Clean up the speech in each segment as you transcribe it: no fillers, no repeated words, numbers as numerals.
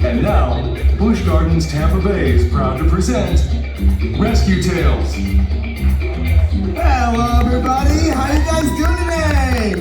And now, Busch Gardens Tampa Bay is proud to present Rescue Tales. Hello everybody, how you guys doing today?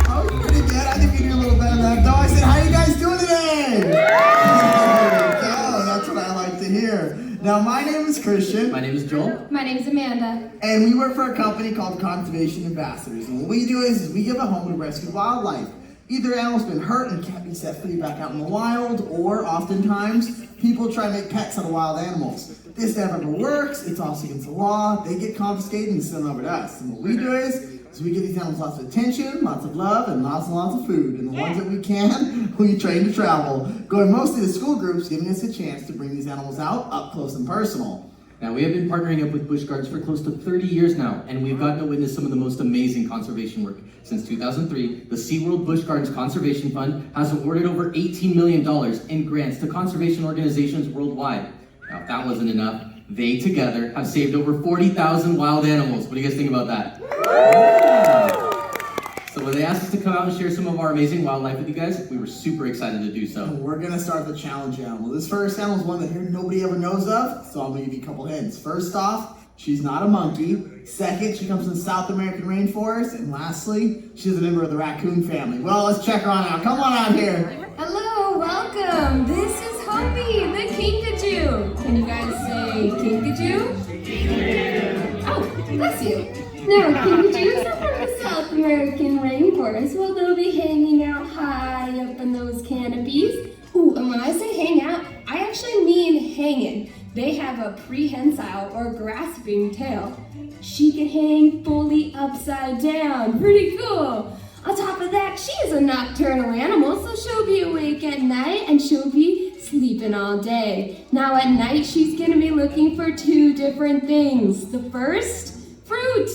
Oh, pretty good. I think we can do a little better than that though. I said, how you guys doing today? There we go. That's what I like to hear. Now my name is Christian. My name is Joel. My name is Amanda. And we work for a company called Conservation Ambassadors. And what we do is we give a home to rescue wildlife. Either animal's been hurt and can't be set free back out in the wild, or oftentimes people try to make pets out of wild animals. This never ever works. It's also against the law. They get confiscated and sent over to us. And what we do is we give these animals lots of attention, lots of love, and lots of food. And the ones that we can, we train to travel, going mostly to school groups, giving us a chance to bring these animals out up close and personal. Now, we have been partnering up with Busch Gardens for close to 30 years now, and we've gotten to witness some of the most amazing conservation work. Since 2003, the SeaWorld Busch Gardens Conservation Fund has awarded over $18 million in grants to conservation organizations worldwide. Now, if that wasn't enough, they together have saved over 40,000 wild animals. What do you guys think about that? So when they asked us to come out and share some of our amazing wildlife with you guys, we were super excited to do so. And we're gonna start the challenge animal. This first animal is one that here nobody ever knows of, so I'm gonna give you a couple hints. First off, she's not a monkey. Second, she comes from the South American rainforest. And lastly, she's a member of the raccoon family. Well, let's check her on out. Come on out here. Hello, welcome. This is Humpy, the kinkajou. Can you guys say kinkajou? Oh, bless you. No, kinkajous are from the South American rainforest. Well, they'll be hanging out high up in those canopies. Ooh, and when I say hang out, I actually mean hanging. They have a prehensile or grasping tail. She can hang fully upside down. Pretty cool. On top of that, she is a nocturnal animal, so she'll be awake at night and she'll be sleeping all day. Now at night, she's gonna be looking for two different things. The first, fruit.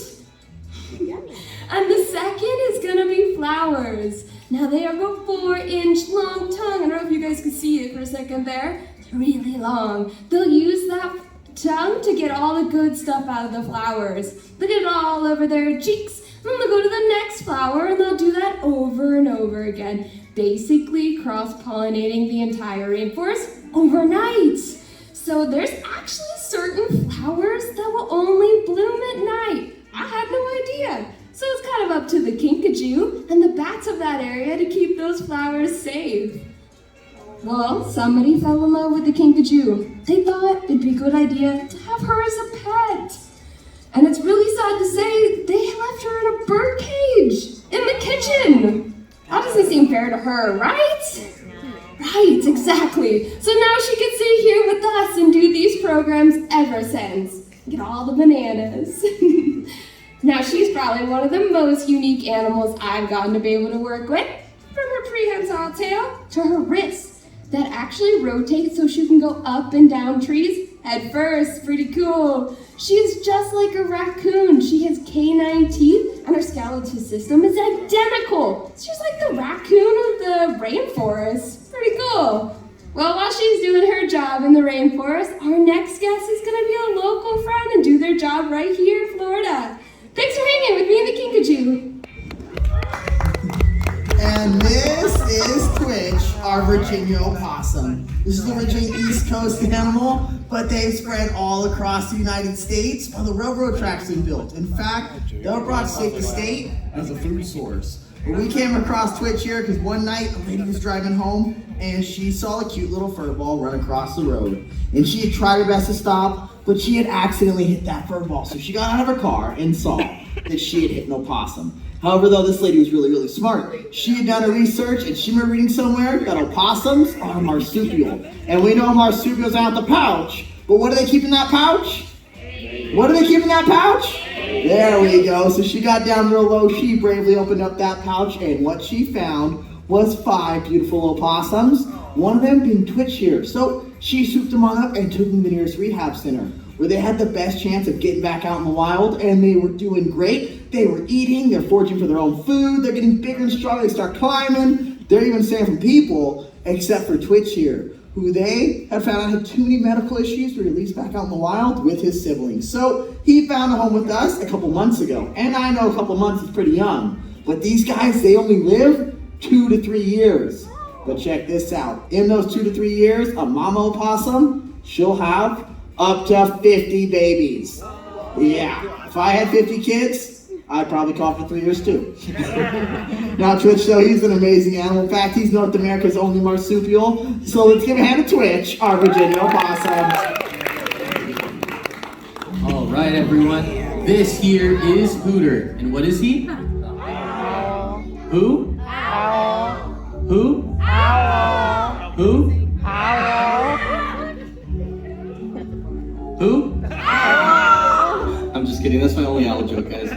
And the second is gonna be flowers. Now they have a 4-inch long tongue. I don't know if you guys can see it for a second there. It's really long. They'll use that tongue to get all the good stuff out of the flowers. They'll get it all over their cheeks. Then they'll go to the next flower and they'll do that over and over again. Basically cross-pollinating the entire rainforest overnight. So there's actually certain flowers that will only bloom at night. I had no idea. So it's kind of up to the kinkajou and the bats of that area to keep those flowers safe. Well, somebody fell in love with the kinkajou. They thought it'd be a good idea to have her as a pet. And it's really sad to say they left her in a bird cage in the kitchen. That doesn't seem fair to her, right? Right, exactly. So now she can sit here with us and do these programs ever since. Get all the bananas. Now she's probably one of the most unique animals I've gotten to be able to work with. From her prehensile tail to her wrists that actually rotate so she can go up and down trees head first. Pretty cool. She's just like a raccoon. She has canine teeth and her skeletal system is identical. It's just like the raccoon of the rainforest. Pretty cool. Well, while she's doing her job in the rainforest, our next guest is going to be a local friend and do their job right here in Florida. Thanks for hanging with me and the kinkajou. And this is Twitch, our Virginia opossum. This is the Virginia East Coast animal, but they've spread all across the United States while the railroad tracks been built. In fact, they were brought state to state as a food source. But we came across Twitch here because one night a lady was driving home and she saw a cute little fur ball run across the road. And she had tried her best to stop, but she had accidentally hit that fur ball. So she got out of her car and saw that she had hit an opossum. However, though, this lady was really smart. She had done her research and she remembered reading somewhere that opossums are marsupial. And we know marsupials out the pouch, but what do they keep in that pouch? What do they keep in that pouch? There we go. So she got down real low. She bravely opened up that pouch and what she found was 5 beautiful opossums, one of them being Twitch here. So she souped them on up and took them to the nearest rehab center, where they had the best chance of getting back out in the wild, and they were doing great. They were eating, they're foraging for their own food, they're getting bigger and stronger, they start climbing. They're even safe from people, except for Twitch here, who they had found out had too many medical issues to release back out in the wild with his siblings. So he found a home with us a couple months ago. And I know a couple months is pretty young, but these guys, they only live 2 to 3 years. But check this out. In those 2 to 3 years, a mama opossum, she'll have up to 50 babies. Yeah, if I had 50 kids, I'd probably call for 3 years too. Now Twitch, though, he's an amazing animal. In fact, he's North America's only marsupial. So let's give a hand to Twitch, our Virginia opossum. All right, everyone. This here is Hooter. And what is he? Who? Who? Who? Who? I'm just kidding, that's my only owl joke, guys.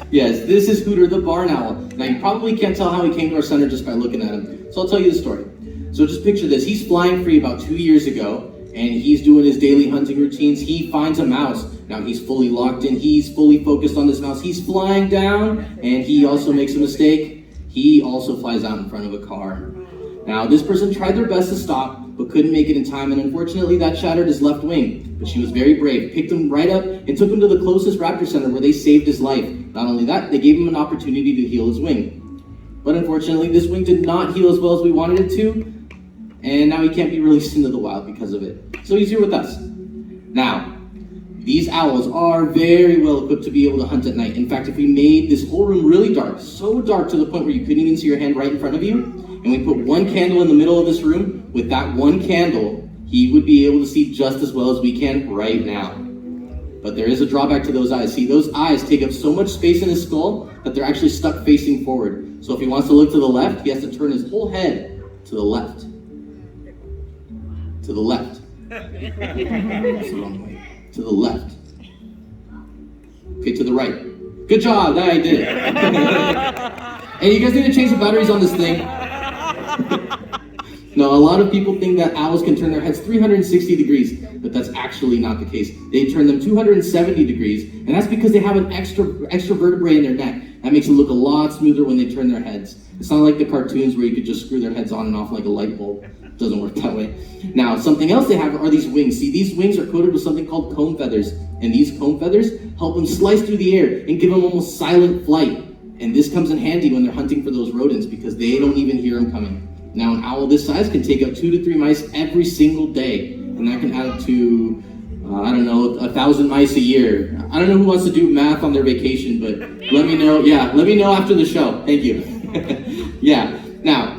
Yes, this is Hooter the barn owl. Now you probably can't tell how he came to our center just by looking at him. So I'll tell you the story. So just picture this, he's flying free about 2 years ago, and he's doing his daily hunting routines. He finds a mouse. Now he's fully locked in, he's fully focused on this mouse. He's flying down, and he also makes a mistake. He also flies out in front of a car. Now this person tried their best to stop, but couldn't make it in time, and unfortunately that shattered his left wing. But she was very brave, picked him right up and took him to the closest raptor center where they saved his life. Not only that, they gave him an opportunity to heal his wing. But unfortunately, this wing did not heal as well as we wanted it to, and now he can't be released into the wild because of it. So he's here with us. Now, these owls are very well equipped to be able to hunt at night. In fact, if we made this whole room really dark, so dark to the point where you couldn't even see your hand right in front of you, and we put one candle in the middle of this room, with that one candle, he would be able to see just as well as we can right now. But there is a drawback to those eyes. See, those eyes take up so much space in his skull that they're actually stuck facing forward. So if he wants to look to the left, he has to turn his whole head to the left. To the left. That's the wrong way. To the left. Okay, to the right. Good job, I did it. Hey, you guys need to change the batteries on this thing. No, a lot of people think that owls can turn their heads 360 degrees, but that's actually not the case. They turn them 270 degrees, and that's because they have an extra vertebrae in their neck. That makes it look a lot smoother when they turn their heads. It's not like the cartoons where you could just screw their heads on and off like a light bulb. It doesn't work that way. Now, something else they have are these wings. See, these wings are coated with something called comb feathers, and these comb feathers help them slice through the air and give them almost silent flight. And this comes in handy when they're hunting for those rodents because they don't even hear them coming. Now, an owl this size can take out 2 to 3 mice every single day, and that can add up to, 1,000 mice a year. I don't know who wants to do math on their vacation, but let me know. Yeah, let me know after the show. Thank you. Yeah. Now,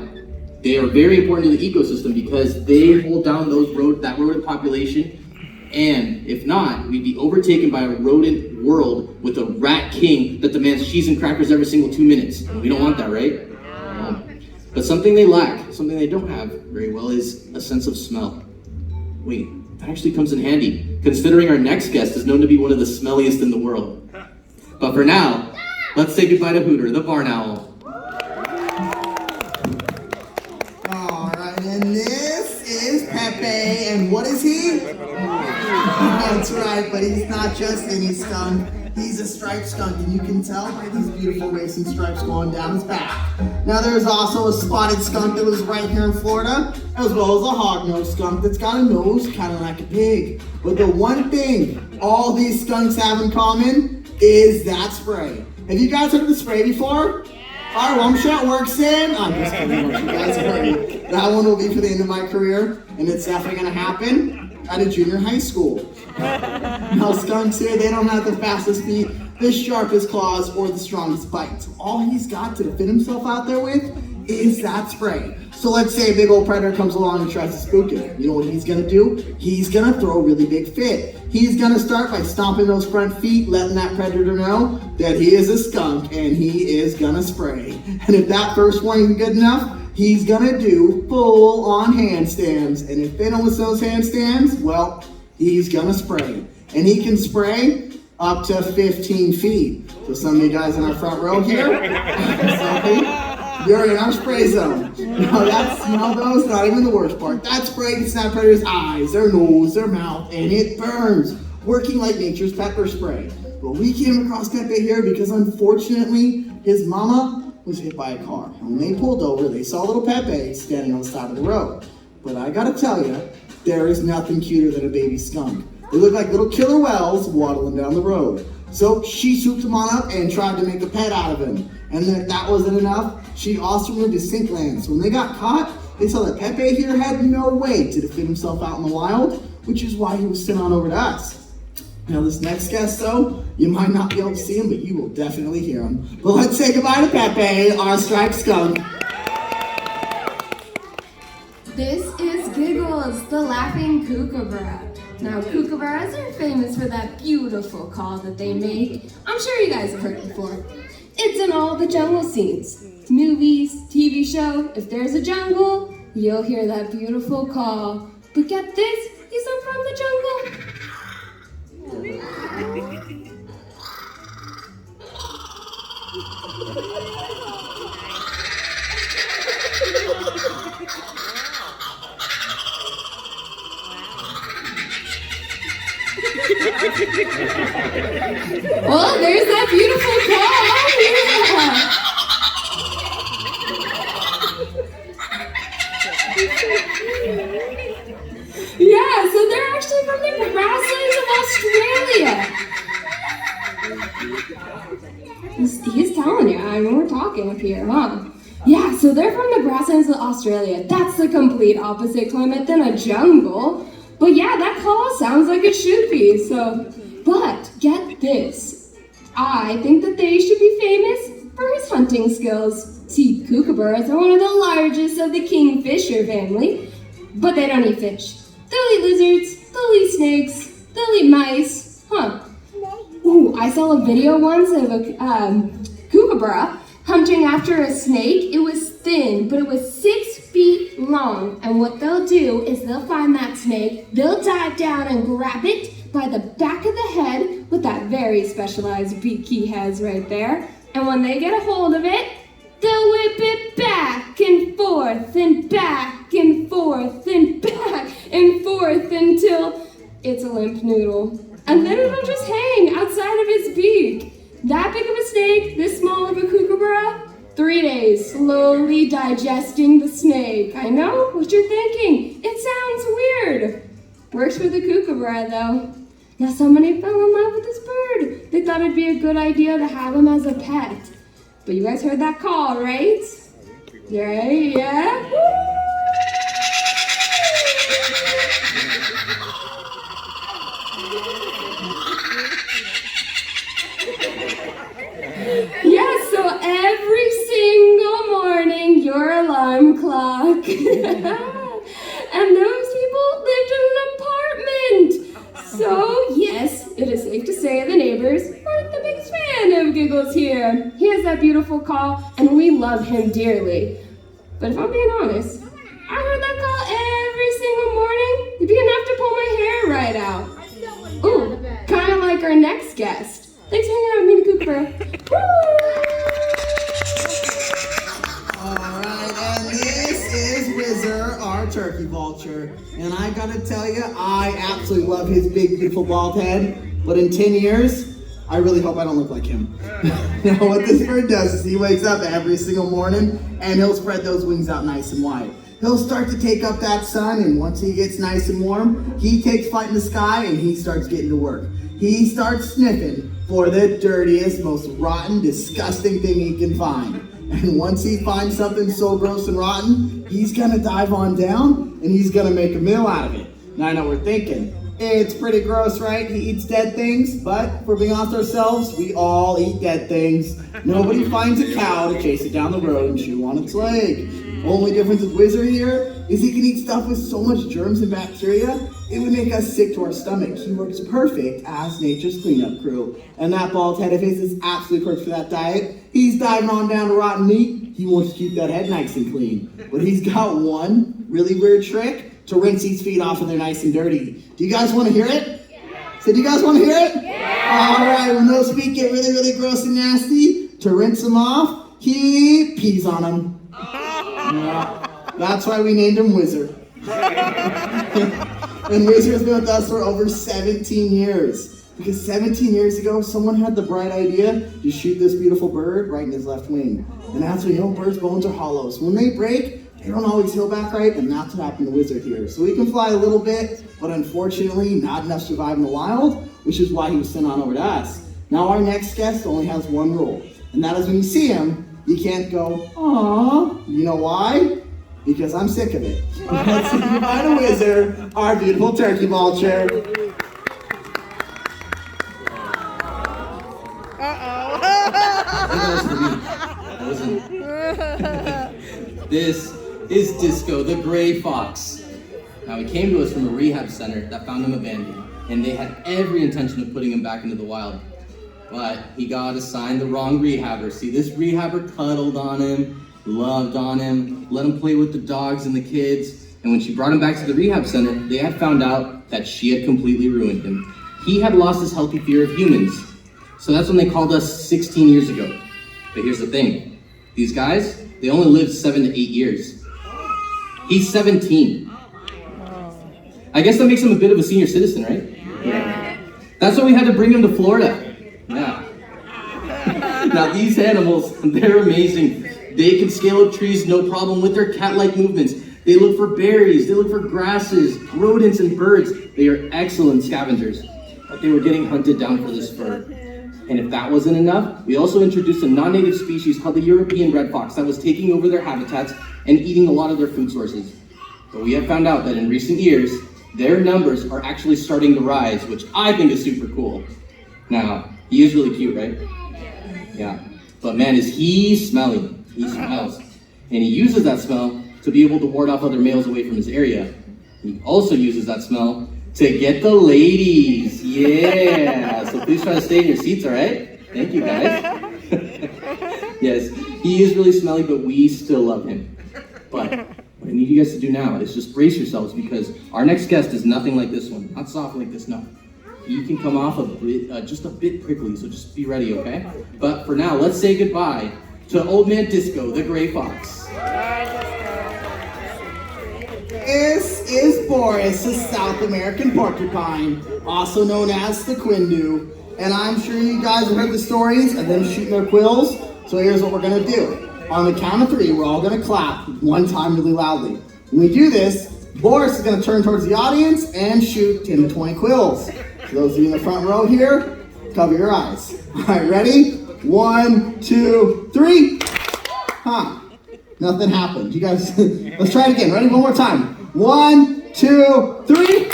they are very important to the ecosystem because they hold down that rodent population. And if not, we'd be overtaken by a rodent world with a rat king that demands cheese and crackers every single 2 minutes. We don't want that, right? But something they lack, something they don't have very well, is a sense of smell. Wait, that actually comes in handy, considering our next guest is known to be one of the smelliest in the world. But for now, let's say goodbye to Hooter, the barn owl. Alright, and this is Pepe, and what is he? That's right, but he's not just any skunk. He's a striped skunk, and you can tell by these beautiful racing stripes going down his back. Now there's also a spotted skunk that lives right here in Florida, as well as a hog-nosed skunk that's got a nose kind of like a pig. But the one thing all these skunks have in common is that spray. Have you guys heard of the spray before? Alright, well I'm sure it works in. I'm just kidding, you guys heard. That one will be for the end of my career, and it's definitely going to happen at a junior high school. Now skunks here, they don't have the fastest feet, the sharpest claws, or the strongest bite. So all he's got to defend himself out there with is that spray. So let's say a big old predator comes along and tries to spook him. You know what he's gonna do? He's gonna throw a really big fit. He's gonna start by stomping those front feet, letting that predator know that he is a skunk and he is gonna spray. And if that first one isn't good enough, he's gonna do full-on handstands. And if they don't listen to those handstands, well, he's gonna spray. And he can spray up to 15 feet. So some of you guys in our front row here, You're in our spray zone. No, that's not even the worst part. That spray can snap predators' eyes, their nose, their mouth, and it burns, working like nature's pepper spray. But we came across Pepe here because unfortunately, his mama was hit by a car. And when they pulled over, they saw little Pepe standing on the side of the road. But I gotta tell you, there is nothing cuter than a baby skunk. They look like little killer whales waddling down the road. So she swooped him on up and tried to make a pet out of him. And then if that wasn't enough, she also removed his sink land. So when they got caught, they saw that Pepe here had no way to defend himself out in the wild, which is why he was sent on over to us. Now this next guest though, you might not be able to see him, but you will definitely hear him. But let's say goodbye to Pepe, our striped skunk. This is Giggles, the laughing kookaburra. Now, kookaburras are famous for that beautiful call that they make. I'm sure you guys have heard it before. It's in all the jungle scenes. Movies, TV show, if there's a jungle, you'll hear that beautiful call. But get this, he's not from the jungle. Well, there's that beautiful call. Yeah, so they're actually from the grasslands of Australia. He's telling you, I mean, we're talking up here, huh? Yeah, so they're from the grasslands of Australia. That's the complete opposite climate than a jungle. But yeah, that call sounds like it should be, so. But get this. I think that they should be famous for his hunting skills. See, kookaburras are one of the largest of the kingfisher family, but they don't eat fish. They'll eat lizards, they'll eat snakes, they'll eat mice, huh? Ooh, I saw a video once of a kookaburra hunting after a snake. It was thin, but it was 6 feet long. And what they'll do is they'll find that snake, they'll dive down and grab it by the back of the head with that very specialized beak he has right there. And when they get a hold of it, they'll whip it back and forth and back and forth and back and forth until it's a limp noodle. And then it'll just hang outside of his beak. That big of a snake, this small of a kookaburra, 3 days, slowly digesting the snake. I know what you're thinking. It sounds weird. Works for the kookaburra though. Now somebody fell in love with this bird. They thought it'd be a good idea to have him as a pet. But you guys heard that call, right? Yeah. Yes, so every single morning, your alarm clock. And those people lived in an apartment. So, yes, it is safe to say the neighbors aren't the biggest fan of Giggles here. He has that beautiful call, and we love him dearly. But if I'm being honest, I heard that call every single morning. It'd be enough to pull my hair right out. Ooh, kind of like our next guest. Thanks for hanging out with me, the kookaburra. Alright, and this is Whizzer, our turkey vulture. And I gotta tell you, I absolutely love his big, beautiful bald head. But in 10 years, I really hope I don't look like him. Now, what this bird does is he wakes up every single morning and he'll spread those wings out nice and wide. He'll start to take up that sun, and once he gets nice and warm, he takes flight in the sky and he starts getting to work. He starts sniffing for the dirtiest, most rotten, disgusting thing he can find. And once he finds something so gross and rotten, he's gonna dive on down and he's gonna make a meal out of it. Now I know we're thinking, it's pretty gross, right? He eats dead things, but if we're being honest ourselves, we all eat dead things. Nobody finds a cow to chase it down the road and chew on its leg. Only difference with Whizzer here is he can eat stuff with so much germs and bacteria, it would make us sick to our stomach. He works perfect as nature's cleanup crew. And that bald head of his is absolutely perfect for that diet. He's diving on down to rotten meat. He wants to keep that head nice and clean. But he's got one really weird trick to rinse these feet off when they're nice and dirty. Do you guys want to hear it? So do you guys want to hear it? Yeah. All right, when those feet get really, really gross and nasty, to rinse them off, He pees on him. Yeah, that's why we named him Wizard. And Wizard's been with us for over 17 years. Because 17 years ago, someone had the bright idea to shoot this beautiful bird right in his left wing. And that's when, birds' bones are hollow. So when they break, they don't always heal back right, and that's what happened to Wizard here. So he can fly a little bit, but unfortunately, not enough to survive in the wild, which is why he was sent on over to us. Now our next guest only has one rule, and that is when you see him, you can't go, "Aww." You know why? Because I'm sick of it. Let's say goodbye to Wizard, our beautiful turkey vulture. This is Disco, the gray fox. Now he came to us from a rehab center that found him abandoned, and they had every intention of putting him back into the wild. But he got assigned the wrong rehabber. See, this rehabber cuddled on him, loved on him, let him play with the dogs and the kids. And when she brought him back to the rehab center, they had found out that she had completely ruined him. He had lost his healthy fear of humans. So that's when they called us 16 years ago. But here's the thing. These guys, they only lived 7 to 8 years. He's 17. I guess that makes him a bit of a senior citizen, right? Yeah. That's why we had to bring him to Florida. Yeah. Now these animals, they're amazing. They can scale up trees no problem with their cat-like movements. They look for berries, they look for grasses, rodents, and birds. They are excellent scavengers. But they were getting hunted down for this fur. And if that wasn't enough, we also introduced a non-native species called the European red fox that was taking over their habitats and eating a lot of their food sources. But we have found out that in recent years, their numbers are actually starting to rise, which I think is super cool. Now, he is really cute, right? Yeah. But man, is he smelly. He smells. And he uses that smell to be able to ward off other males away from his area. He also uses that smell to get the ladies. Yeah. So please try to stay in your seats, all right? Thank you, guys. Yes, he is really smelly, but we still love him. But what I need you guys to do now is just brace yourselves, because our next guest is nothing like this one. Not soft like this, no. He can come off a bit, just a bit prickly, so just be ready, okay? But for now, let's say goodbye to Old Man Disco, the gray fox. This is Boris, the South American porcupine, also known as the quindu. And I'm sure you guys have heard the stories of them shooting their quills. So here's what we're gonna do. On the count of 3, we're all gonna clap one time really loudly. When we do this, Boris is gonna turn towards the audience and shoot 10 to 20 quills. For those of you in the front row here, cover your eyes. All right, ready? 1, 2, 3. Huh. Nothing happened. You guys, let's try it again. Ready? One more time. 1, 2, 3.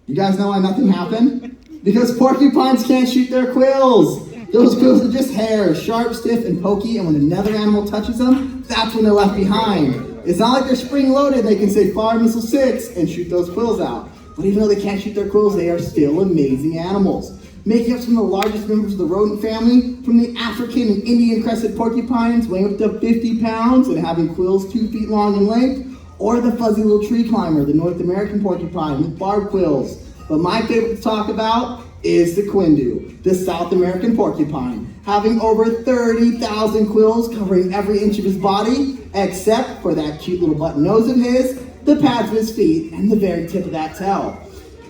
You guys know why nothing happened? Because porcupines can't shoot their quills. Those quills are just hair, sharp, stiff, and pokey, and when another animal touches them, that's when they're left behind. It's not like they're spring-loaded. They can say fire missile 6 and shoot those quills out. But even though they can't shoot their quills, they are still amazing animals. Making up some of the largest members of the rodent family, from the African and Indian crested porcupines weighing up to 50 pounds and having quills 2 feet long in length, or the fuzzy little tree climber, the North American porcupine with barb quills. But my favorite to talk about is the quindu, the South American porcupine, having over 30,000 quills covering every inch of his body, except for that cute little button nose of his, the pads of his feet, and the very tip of that tail.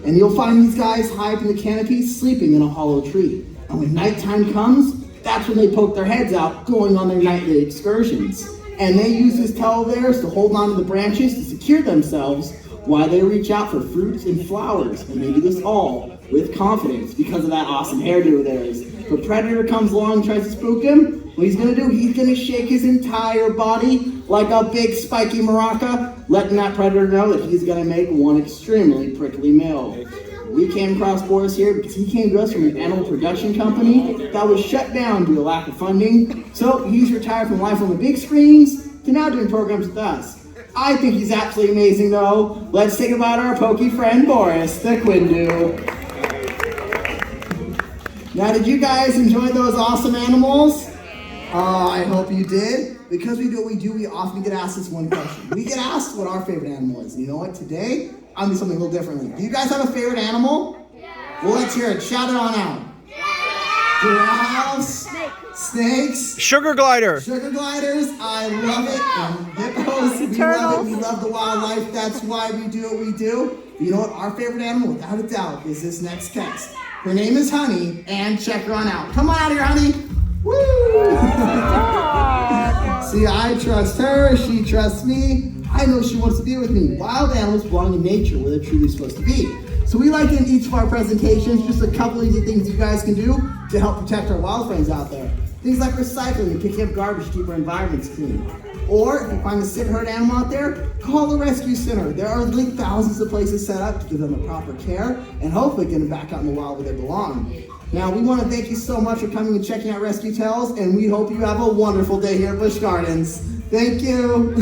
And you'll find these guys high up in the canopy, sleeping in a hollow tree. And when nighttime comes, that's when they poke their heads out, going on their nightly excursions. And they use this tail of theirs to hold on to the branches to secure themselves while they reach out for fruits and flowers. And they do this all with confidence because of that awesome hairdo of theirs. If a predator comes along and tries to spook him, what he's gonna do, he's gonna shake his entire body like a big spiky maraca, letting that predator know that he's gonna make one extremely prickly meal. We came across Boris here because he came to us from an animal production company that was shut down due to lack of funding. So he's retired from life on the big screens to now doing programs with us. I think he's absolutely amazing though. Let's think about our pokey friend Boris, the quindu. Now, did you guys enjoy those awesome animals? I hope you did. Because we do what we do, we often get asked this one question. We get asked what our favorite animal is. And you know what? Today, I'm gonna do something a little differently. Do you guys have a favorite animal? Yeah. Well, let's hear it. Shout it on out. Yeah. Giraffes. Snakes. Sugar glider. Sugar gliders, I love it. And hippos, we love it. We love the wildlife. That's why we do what we do. You know what? Our favorite animal, without a doubt, is this next guest. Her name is Honey, and check her on out. Come on out here, Honey. Woo! See, I trust her. She trusts me. I know she wants to be with me. Wild animals belong in nature where they're truly supposed to be. So we like to, in each of our presentations, just a couple easy things you guys can do to help protect our wild friends out there. Things like recycling and picking up garbage to keep our environments clean. Or if you find a sick, hurt animal out there, call the rescue center. There are literally thousands of places set up to give them the proper care and hopefully get them back out in the wild where they belong. Now, we want to thank you so much for coming and checking out Rescue Tales, and we hope you have a wonderful day here at Busch Gardens. Thank you.